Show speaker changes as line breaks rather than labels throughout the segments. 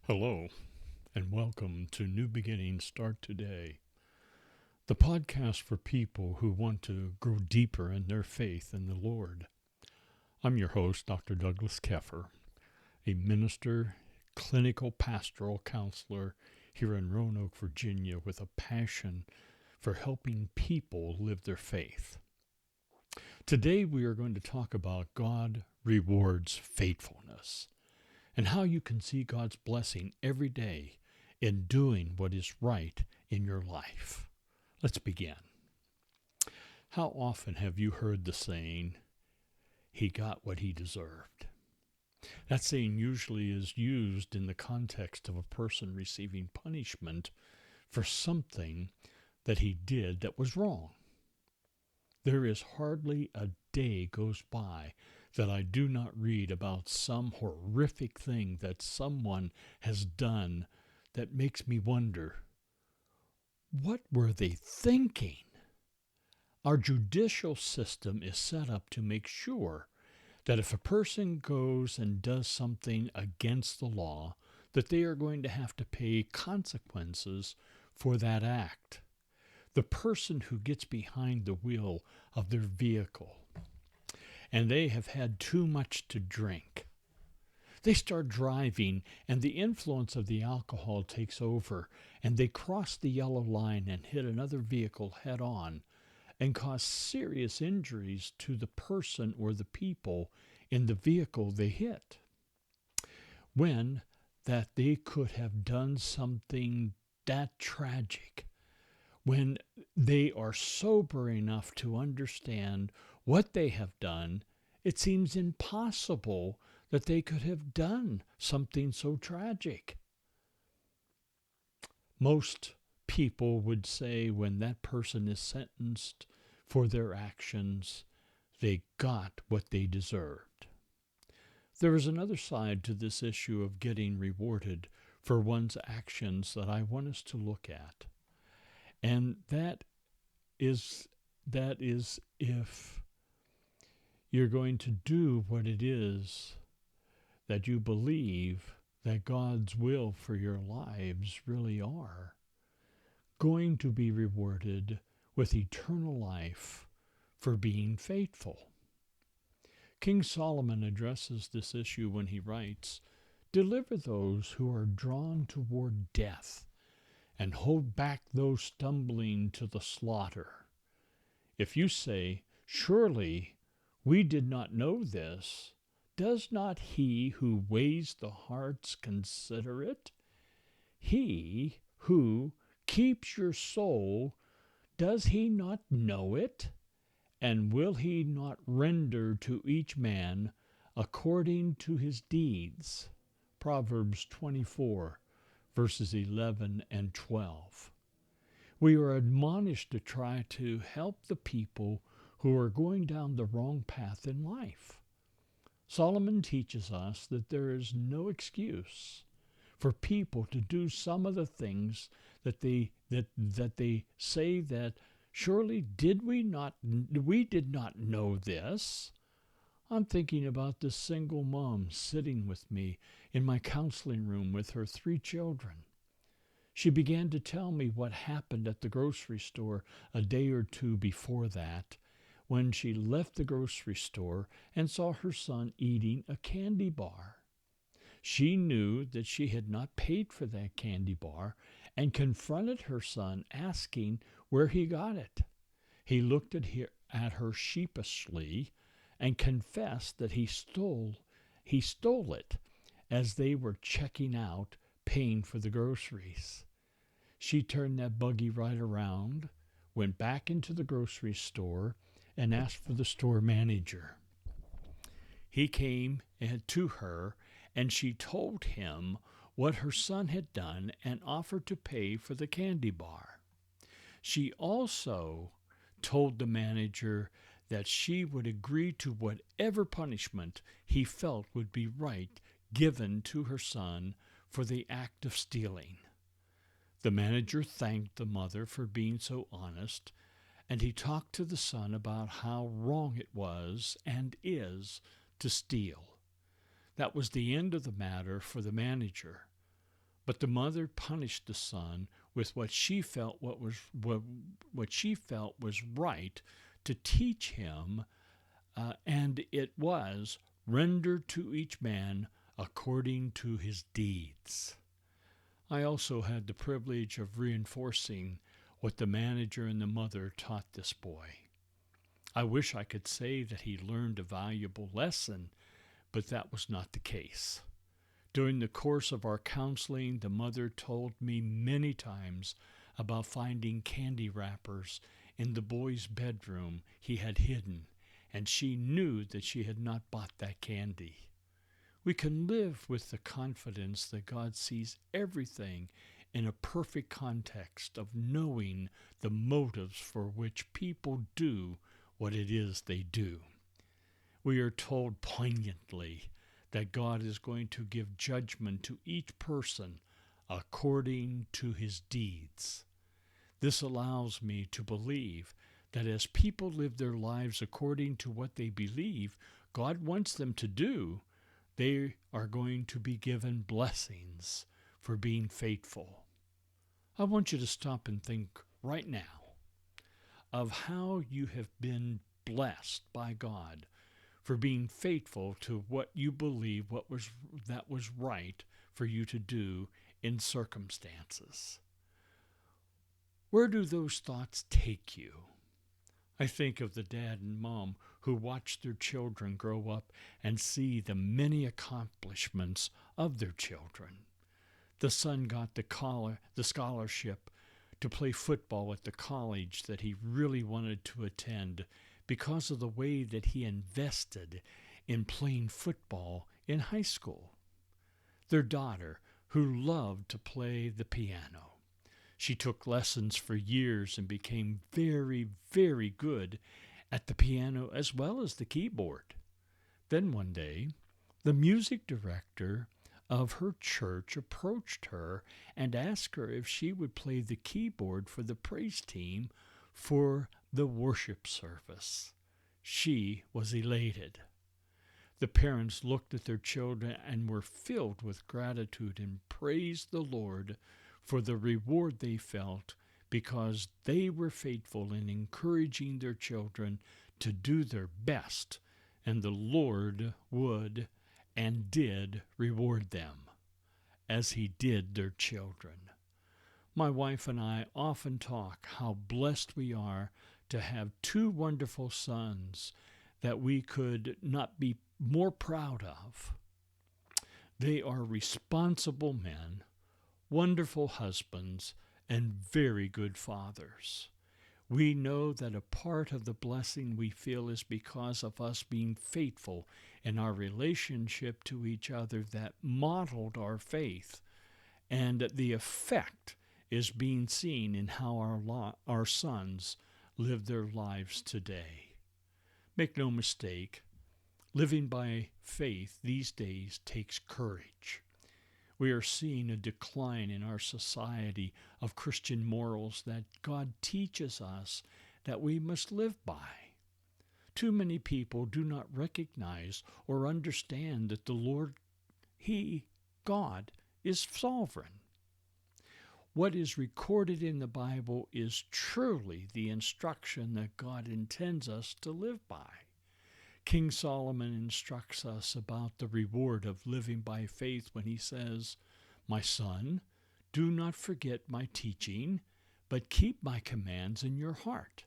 Hello, and welcome to New Beginnings Start Today, the podcast for people who want to grow deeper in their faith in the Lord. I'm your host, Dr. Douglas Keffer, a minister, clinical pastoral counselor here in Roanoke, Virginia, with a passion for helping people live their faith. Today, we are going to talk about God rewards faithfulness, and how you can see God's blessing every day in doing what is right in your life. Let's begin. How often have you heard the saying, "He got what he deserved"? That saying usually is used in the context of a person receiving punishment for something that he did that was wrong. There is hardly a day goes by that I do not read about some horrific thing that someone has done that makes me wonder, what were they thinking? Our judicial system is set up to make sure that if a person goes and does something against the law, that they are going to have to pay consequences for that act. The person who gets behind the wheel of their vehicle and they have had too much to drink, they start driving and the influence of the alcohol takes over and they cross the yellow line and hit another vehicle head on and cause serious injuries to the person or the people in the vehicle they hit, when that they could have done something that tragic, when they are sober enough to understand what they have done. It seems impossible that they could have done something so tragic. Most people would say when that person is sentenced for their actions, they got what they deserved. There is another side to this issue of getting rewarded for one's actions that I want us to look at. And that is if you're going to do what it is that you believe that God's will for your lives really are, going to be rewarded with eternal life for being faithful. King Solomon addresses this issue when he writes, "Deliver those who are drawn toward death, and hold back those stumbling to the slaughter. If you say, 'Surely we did not know this,' does not he who weighs the hearts consider it? He who keeps your soul, does he not know it? And will he not render to each man according to his deeds?" Proverbs 24, verses 11 and 12. We are admonished to try to help the people who are going down the wrong path in life. Solomon teaches us that there is no excuse for people to do some of the things that they say that, "Surely we did not know this." I'm thinking about this single mom sitting with me in my counseling room with her 3 children. She began to tell me what happened at the grocery store a day or two before that, when she left the grocery store and saw her son eating a candy bar. She knew that she had not paid for that candy bar and confronted her son, asking where he got it. He looked at her sheepishly and confessed that he stole it as they were checking out, paying for the groceries. She turned that buggy right around, went back into the grocery store, and asked for the store manager. He came to her, and she told him what her son had done and offered to pay for the candy bar. She also told the manager that she would agree to whatever punishment he felt would be right given to her son for the act of stealing. The manager thanked the mother for being so honest, and he talked to the son about how wrong it was and is to steal. That was the end of the matter for the manager. But the mother punished the son with what she felt what she felt was right to teach him, and it was render to each man according to his deeds. I also had the privilege of reinforcing what the manager and the mother taught this boy. I wish I could say that he learned a valuable lesson, but that was not the case. During the course of our counseling, the mother told me many times about finding candy wrappers in the boy's bedroom he had hidden, and she knew that she had not bought that candy. We can live with the confidence that God sees everything in a perfect context of knowing the motives for which people do what it is they do. We are told poignantly that God is going to give judgment to each person according to his deeds. This allows me to believe that as people live their lives according to what they believe God wants them to do, they are going to be given blessings for being faithful. I want you to stop and think right now of how you have been blessed by God for being faithful to what you believe that was right for you to do in circumstances. Where do those thoughts take you? I think of the dad and mom who watch their children grow up and see the many accomplishments of their children. The son got the scholarship to play football at the college that he really wanted to attend because of the way that he invested in playing football in high school. Their daughter, who loved to play the piano. She took lessons for years and became very, very good at the piano as well as the keyboard. Then one day, the music director of her church approached her and asked her if she would play the keyboard for the praise team for the worship service. She was elated. The parents looked at their children and were filled with gratitude and praised the Lord for the reward they felt because they were faithful in encouraging their children to do their best, and the Lord would and did reward them, as he did their children. My wife and I often talk how blessed we are to have two wonderful sons that we could not be more proud of. They are responsible men, wonderful husbands, and very good fathers. We know that a part of the blessing we feel is because of us being faithful in our relationship to each other that modeled our faith, and the effect is being seen in how our sons live their lives today. Make no mistake, living by faith these days takes courage. We are seeing a decline in our society of Christian morals that God teaches us that we must live by. Too many people do not recognize or understand that the Lord, God, is sovereign. What is recorded in the Bible is truly the instruction that God intends us to live by. King Solomon instructs us about the reward of living by faith when he says, "My son, do not forget my teaching, but keep my commands in your heart,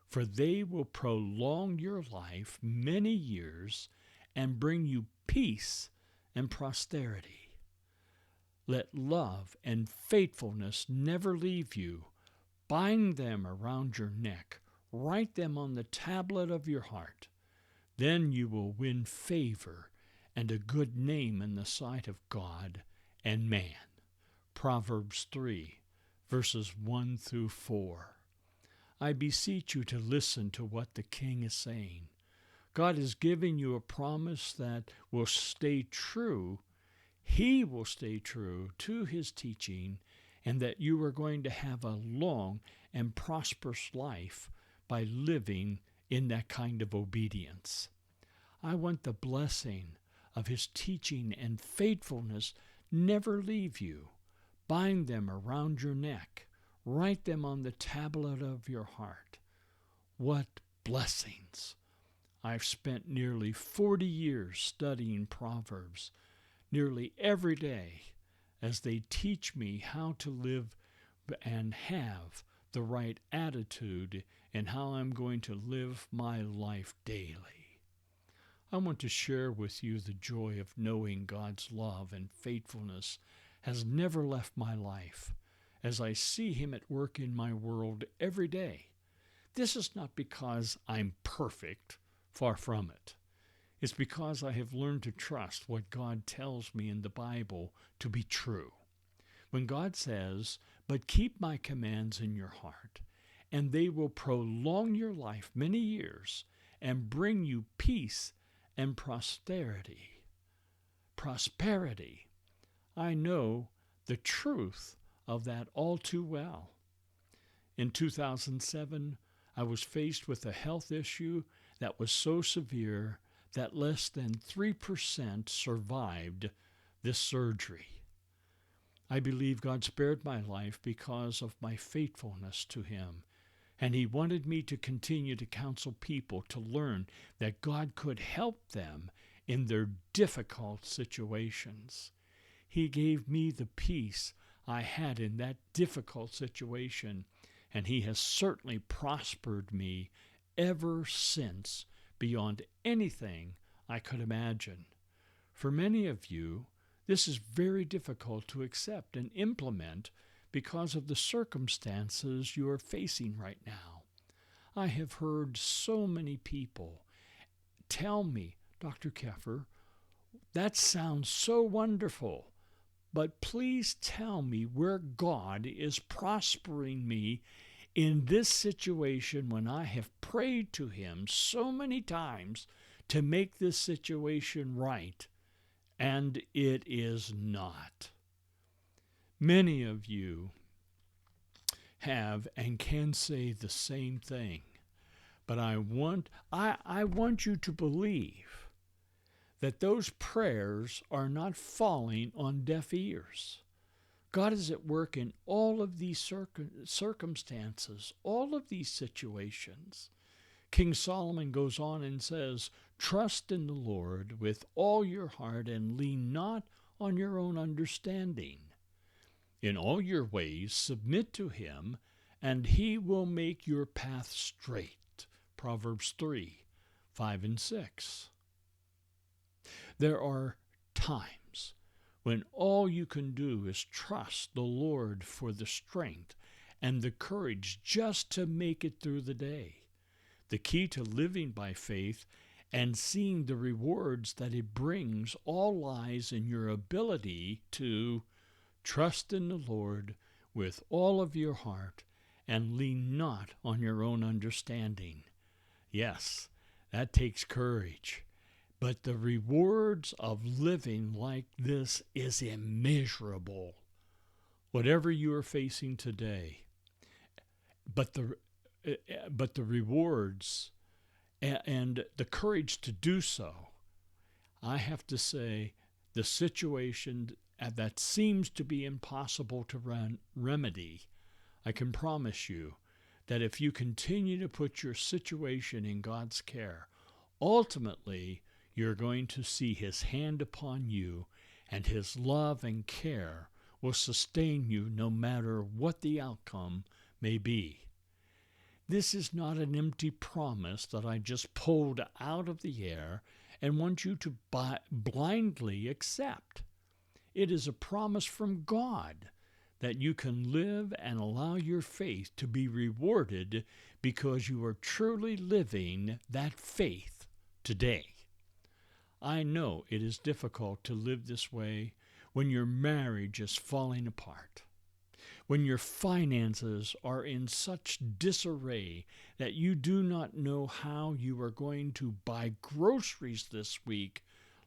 for they will prolong your life many years and bring you peace and prosperity. Let love and faithfulness never leave you. Bind them around your neck. Write them on the tablet of your heart. Then you will win favor and a good name in the sight of God and man." Proverbs 3, verses 1 through 4. I beseech you to listen to what the King is saying. God is giving you a promise that will stay true. He will stay true to his teaching, and that you are going to have a long and prosperous life by living in that kind of obedience. I want the blessing of his teaching and faithfulness never leave you, Bind them around your neck. Write them on the tablet of your heart. What blessings! I've spent nearly 40 years studying Proverbs, nearly every day, as they teach me how to live and have the right attitude and how I'm going to live my life daily. I want to share with you the joy of knowing God's love and faithfulness has never left my life, as I see Him at work in my world every day. This is not because I'm perfect, far from it. It's because I have learned to trust what God tells me in the Bible to be true. When God says, "But keep my commands in your heart, and they will prolong your life many years and bring you peace and prosperity. I know the truth of that all too well. In 2007, I was faced with a health issue that was so severe that less than 3% survived this surgery. I believe God spared my life because of my faithfulness to Him, and He wanted me to continue to counsel people to learn that God could help them in their difficult situations. He gave me the peace I had in that difficult situation, and He has certainly prospered me ever since beyond anything I could imagine. For many of you, this is very difficult to accept and implement because of the circumstances you are facing right now. I have heard so many people tell me, Dr. Keffer, that sounds so wonderful, but please tell me where God is prospering me in this situation when I have prayed to Him so many times to make this situation right, and it is not. Many of you have and can say the same thing, but I want you to believe that those prayers are not falling on deaf ears. God is at work in all of these circumstances, all of these situations. King Solomon goes on and says, "Trust in the Lord with all your heart and lean not on your own understanding. In all your ways submit to Him, and He will make your path straight." Proverbs 3, 5 and 6. There are times when all you can do is trust the Lord for the strength and the courage just to make it through the day. The key to living by faith and seeing the rewards that it brings all lies in your ability to trust in the Lord with all of your heart and lean not on your own understanding. Yes, that takes courage. But the rewards of living like this is immeasurable. Whatever you are facing today, but the rewards and the courage to do so, I have to say, the situation that seems to be impossible to remedy, I can promise you that if you continue to put your situation in God's care, ultimately you're going to see His hand upon you, and His love and care will sustain you no matter what the outcome may be. This is not an empty promise that I just pulled out of the air and want you to blindly accept. It is a promise from God that you can live and allow your faith to be rewarded because you are truly living that faith today. I know it is difficult to live this way when your marriage is falling apart, when your finances are in such disarray that you do not know how you are going to buy groceries this week,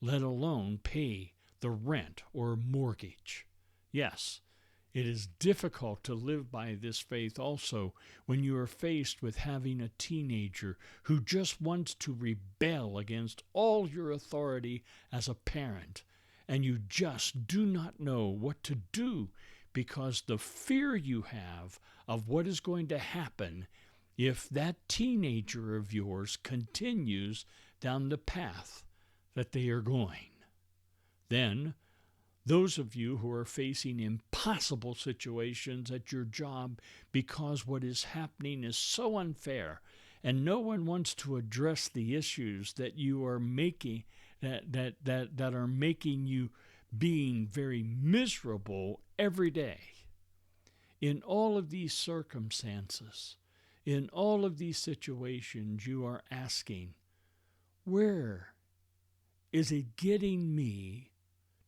let alone pay the rent or mortgage. Yes, it is difficult to live by this faith also when you are faced with having a teenager who just wants to rebel against all your authority as a parent, and you just do not know what to do because the fear you have of what is going to happen if that teenager of yours continues down the path that they are going. Then, those of you who are facing impossible situations at your job because what is happening is so unfair and no one wants to address the issues that you are making, that are making you being very miserable every day. In all of these circumstances, in all of these situations, you are asking, where is it getting me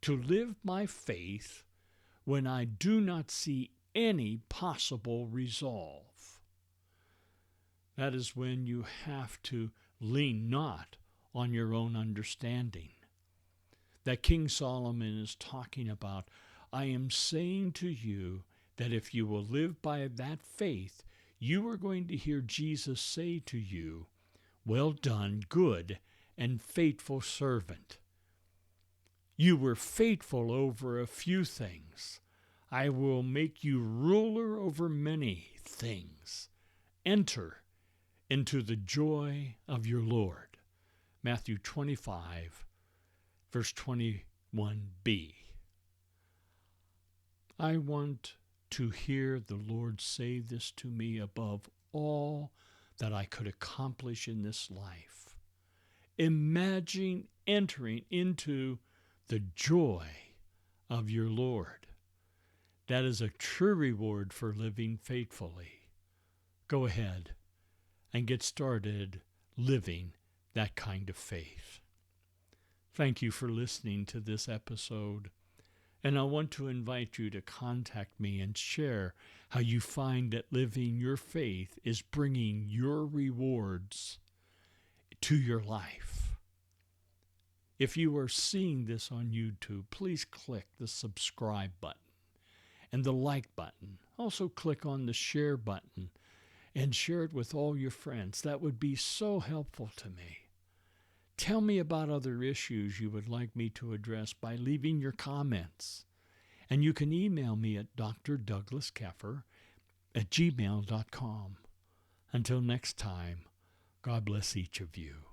to live my faith when I do not see any possible resolve? That is when you have to lean not on your own understanding. That King Solomon is talking about, I am saying to you that if you will live by that faith, you are going to hear Jesus say to you, well done, good and faithful servant. You were faithful over a few things. I will make you ruler over many things. Enter into the joy of your Lord. Matthew 25, verse 21b. I want to hear the Lord say this to me above all that I could accomplish in this life. Imagine entering into the joy of your Lord. That is a true reward for living faithfully. Go ahead and get started living that kind of faith. Thank you for listening to this episode. And I want to invite you to contact me and share how you find that living your faith is bringing your rewards to your life. If you are seeing this on YouTube, please click the subscribe button and the like button. Also click on the share button and share it with all your friends. That would be so helpful to me. Tell me about other issues you would like me to address by leaving your comments. And you can email me at drdouglaskeffer@gmail.com. Until next time, God bless each of you.